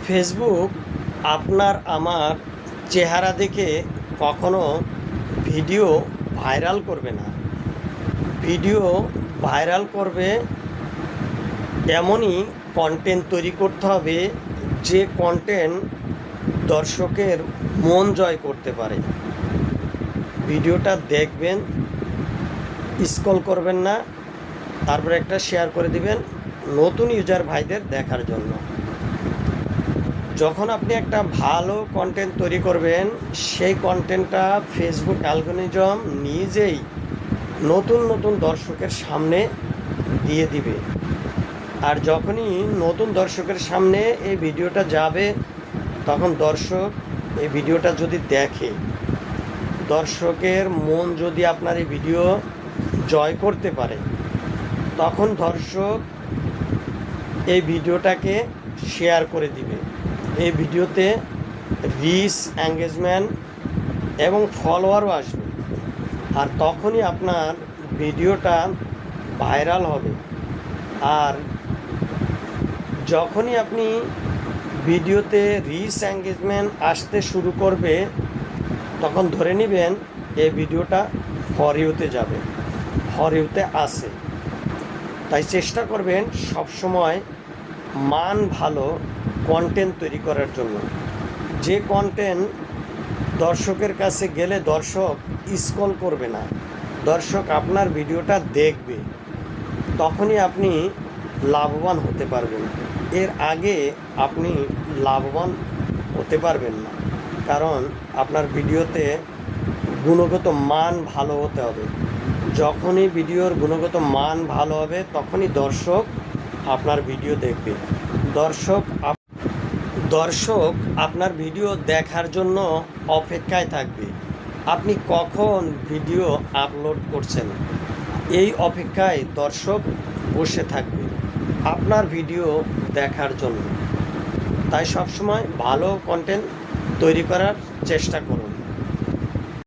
Facebook আপনার আমার চেহারা দেখে কখনো ভিডিও ভাইরাল করবে না। ভিডিও ভাইরাল করবে এমনই কন্টেন্ট তৈরি করতে হবে যে কন্টেন্ট দর্শকের মন জয় করতে পারে। ভিডিওটা দেখবেন, স্ক্রল করবেন না, তারপরে একটা শেয়ার করে দিবেন নতুন ইউজার ভাইদের দেখার জন্য। যখন আপনি একটা ভালো কন্টেন্ট তৈরি করবেন, সেই কন্টেন্টটা ফেসবুক অ্যালগরিদম নিজেই নতুন নতুন দর্শকের সামনে দিয়ে দিবে। আর যখনই নতুন দর্শকের সামনে এই ভিডিওটা যাবে, তখন দর্শক এই ভিডিওটা যদি দেখে, দর্শকের মন যদি আপনার এই ভিডিও জয় করতে পারে, তখন দর্শক এই ভিডিওটাকে শেয়ার করে দিবে। এই ভিডিওতে রিচ, এঙ্গেজমেন্ট এবং ফলোয়ারও আসবে। আর তখনই আপনার ভিডিওটা ভাইরাল হবে। আর যখনই আপনি ভিডিওতে রিচ, এঙ্গেজমেন্ট আসতে শুরু করবে, তখন ধরে নেবেন এই ভিডিওটা ফর ইউতে যাবে, ফর ইউতে আসে। তাই চেষ্টা করবেন সবসময় মান ভালো কন্টেন্ট তৈরি করার জন্য। যে কন্টেন্ট দর্শকের কাছে গেলে দর্শক স্ক্রল করবে না, দর্শক আপনার ভিডিওটা দেখবে, তখনই আপনি লাভবান হতে পারবেন। এর আগে আপনি লাভবান হতে পারবেন না, কারণ আপনার ভিডিওতে গুণগত মান ভালো হতে হবে। যখনই ভিডিওর গুণগত মান ভালো হবে, তখনই দর্শক আপনার ভিডিও দেখবে। দর্শক আপনার ভিডিও দেখার জন্য অপেক্ষায় থাকবে। আপনি কখন ভিডিও আপলোড করছেন, এই অপেক্ষায় দর্শক বসে থাকবে আপনার ভিডিও দেখার জন্য। তাই সবসময় ভালো কন্টেন্ট তৈরি করার চেষ্টা করুন।